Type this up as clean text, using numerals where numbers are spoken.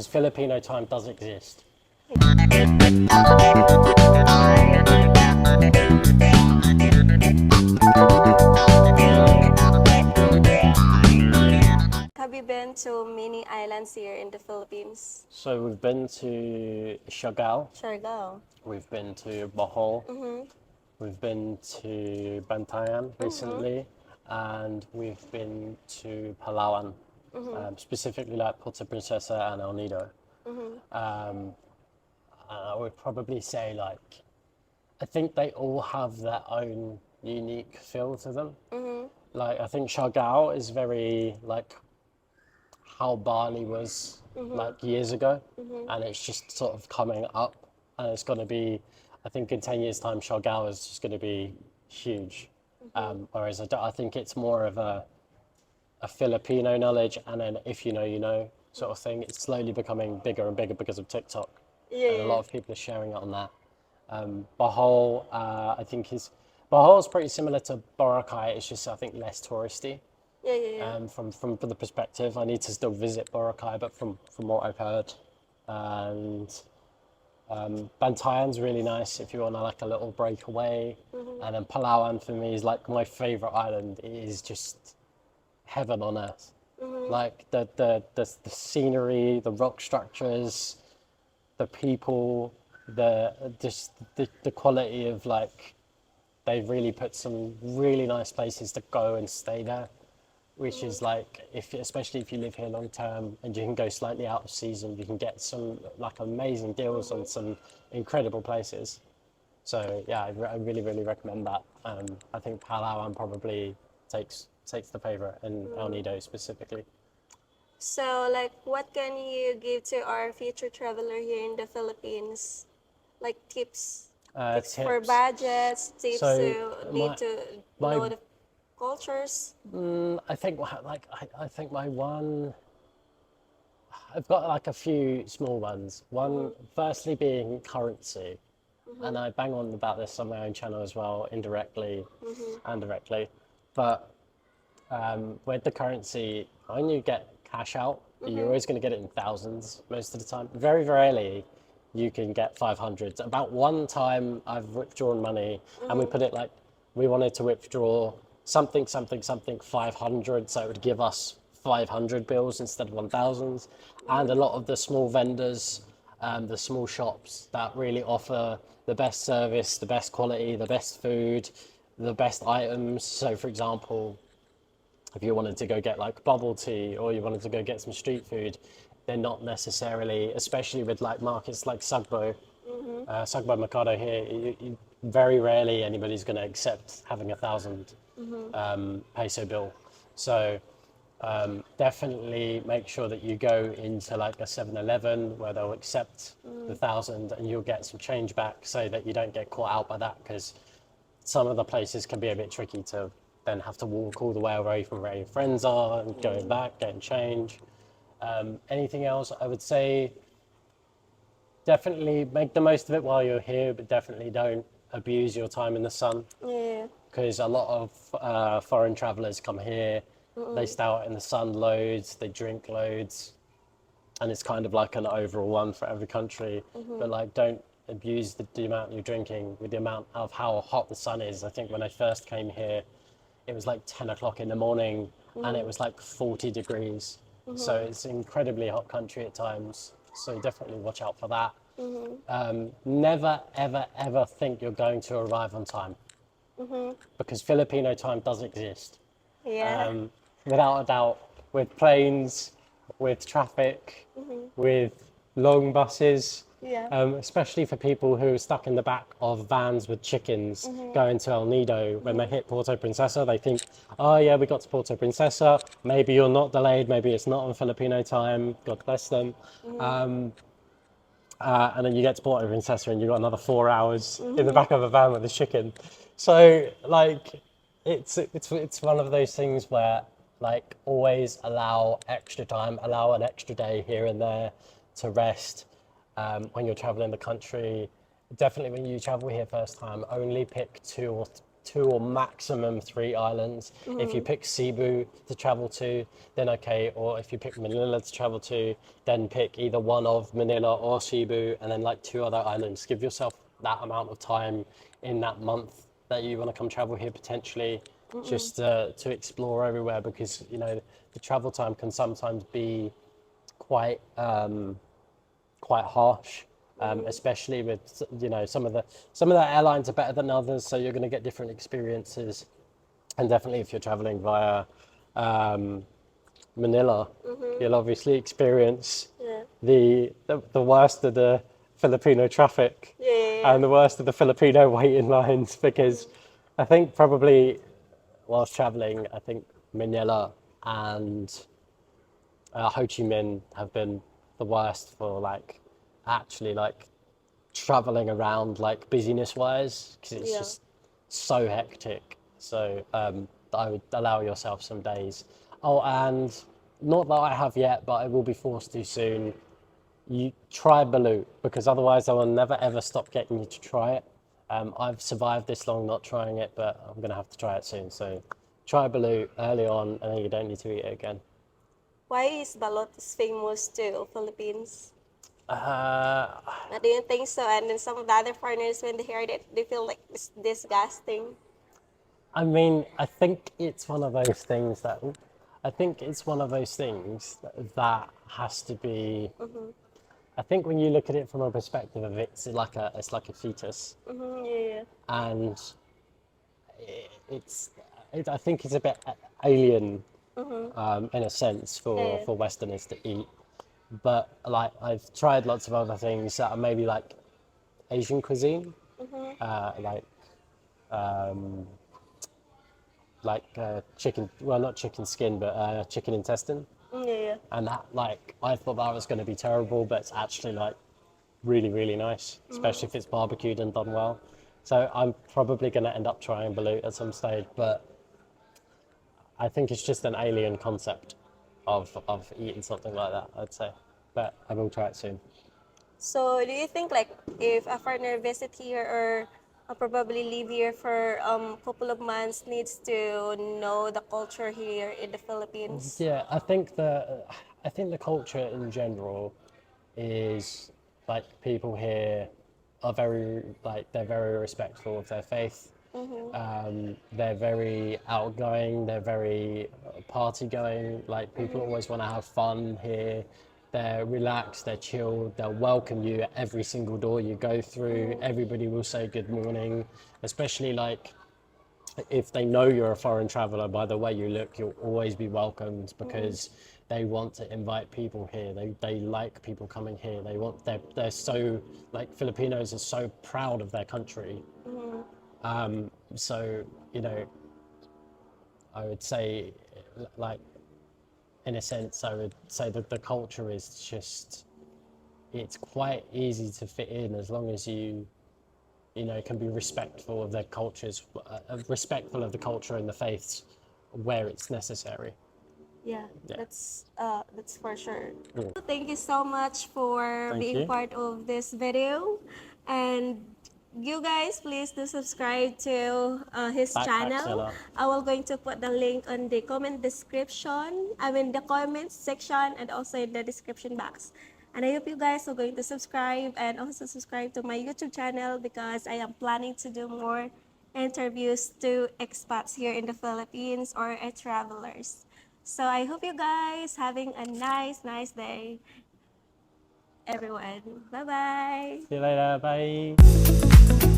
Filipino time does exist. Have you been to many islands here in the Philippines? So we've been to Siargao, Siargao. we've been to Bohol, Mm-hmm. we've been to Bantayan recently, and we've been to Palawan, specifically like Puerto Princesa and El Nido. I would probably say like, I think they all have their own unique feel to them. Like I think Siargao is very like how Bali was like years ago, and it's just sort of coming up, and it's going to be, I think in 10 years' time, Siargao is just going to be huge. Whereas I think it's more of a Filipino knowledge, and then if you know, you know sort of thing. It's slowly becoming bigger and bigger because of TikTok, Yeah, and a yeah. lot of people are sharing it on that. Bohol, I think Bohol's pretty similar to Boracay. It's just I think less touristy. Yeah, yeah, yeah. From the perspective, I need to still visit Boracay, but from what I've heard, and Bantayan's really nice if you want to like a little breakaway, and then Palawan for me is like my favorite island. It is just heaven on earth. Like the scenery, the rock structures, the people, the quality of like they've really put some really nice places to go and stay there, which is like if especially if you live here long term and you can go slightly out of season, you can get some like amazing deals on some incredible places. So yeah, I really recommend that. I think Palawan probably takes the favorite, and El Nido specifically. So, like, what can you give to our future traveler here in the Philippines? Like tips, tips for Tips. budgets, tips So to need my to my know the cultures. I think like I think my one I've got like a few small ones. One, firstly, being currency, and I bang on about this on my own channel as well, indirectly and directly. But with the currency, when you get cash out, you're always going to get it in thousands most of the time. Very rarely you can get 500. About one time I've withdrawn money and we put it like we wanted to withdraw something 500, so it would give us 500 bills instead of 1000s. And a lot of the small vendors, the small shops that really offer the best service, the best quality, the best food, the best items. So for example, if you wanted to go get like bubble tea or you wanted to go get some street food, they're not necessarily, especially with like markets like Sagbo Mercado here, very rarely anybody's going to accept having 1,000 peso bill. So definitely make sure that you go into like a 7-Eleven where they'll accept the 1,000 and you'll get some change back so that you don't get caught out by that, because some of the places can be a bit tricky to then have to walk all the way away from where your friends are and going back, getting change. Anything else? I would say definitely make the most of it while you're here, but definitely don't abuse your time in the sun, Yeah. because a lot of foreign travelers come here, they stay out in the sun loads, they drink loads, and it's kind of like an overall one for every country. But like, don't abuse the amount you're drinking with the amount of how hot the sun is. I think when I first came here, it was like 10 o'clock in the morning and it was like 40 degrees. So it's an incredibly hot country at times. So definitely watch out for that. Never, ever think you're going to arrive on time, because Filipino time does exist. Yeah. Without a doubt, with planes, with traffic, with long buses, Yeah. especially for people who are stuck in the back of vans with chickens going to El Nido. When they hit Puerto Princesa, they think, oh yeah, we got to Puerto Princesa. Maybe you're not delayed, maybe it's not on Filipino time, God bless them. And then you get to Puerto Princesa and you've got another 4 hours in the back of a van with a chicken. So like, it's one of those things where like always allow extra time, allow an extra day here and there to rest. When you're traveling the country, definitely when you travel here first time, only pick 2 or maximum 3 islands. If you pick Cebu to travel to, then okay. Or if you pick Manila to travel to, then pick either one of Manila or Cebu, and then like 2 other islands. Give yourself that amount of time in that month that you want to come travel here potentially, just to explore everywhere, because you know the travel time can sometimes be quite quite harsh, especially with you know some of the airlines are better than others, so you're going to get different experiences. And definitely, if you're traveling via Manila, you'll obviously experience Yeah. the worst of the Filipino traffic Yeah, yeah, yeah. and the worst of the Filipino waiting lines, because I think probably whilst traveling, I think Manila and Ho Chi Minh have been the worst for like actually like traveling around like busyness wise, because it's Yeah. just so hectic. So I would allow yourself some days. Oh, and not that I have yet, but I will be forced to soon. You try balut, because otherwise I will never ever stop getting you to try it. I've survived this long not trying it, but I'm gonna have to try it soon. So try balut early on, and then you don't need to eat it again. Why is balot is famous to Philippines? Uh, Do you think so? And then some of the other foreigners, when they hear it, they feel like it's disgusting. I mean, I think it's one of those things that that has to be. I think when you look at it from a perspective of it's like a fetus, Yeah. and it's I think it's a bit alien in a sense Yeah. for Westerners to eat. But like I've tried lots of other things that are maybe like Asian cuisine, like chicken. Well, not chicken skin, but chicken intestine. Yeah. And that like I thought that was going to be terrible, but it's actually like really really nice, especially if it's barbecued and done well. So I'm probably going to end up trying balut at some stage, but I think it's just an alien concept of eating something like that, I'd say. But I will try it soon. So, do you think like if a foreigner visit here or probably live here for couple of months needs to know the culture here in the Philippines? Yeah, I think the culture in general is like people here are very like they're very respectful of their faith. They're very outgoing. They're very party going. Like people always want to have fun here. They're relaxed. They're chilled. They'll welcome you at every single door you go through. Everybody will say good morning, especially like if they know you're a foreign traveler by the way you look, you'll always be welcomed, because they want to invite people here. They like people coming here. They're so like Filipinos are so proud of their country. So you know, I would say like in a sense, I would say that the culture is just it's quite easy to fit in as long as you know, can be respectful of their cultures, respectful of the culture and the faiths where it's necessary. Yeah, Yeah. that's for sure. Thank you so much for Thank being you. part of this video, and you guys please do subscribe to his Backpack channel. seller. I will going to put the link on the comment description. I mean the comments section and also in the description box. And I hope you guys are going to subscribe and also subscribe to my YouTube channel, because I am planning to do more interviews to expats here in the Philippines or travelers. So I hope you guys having a nice day, everyone. Bye bye. See you later. Bye.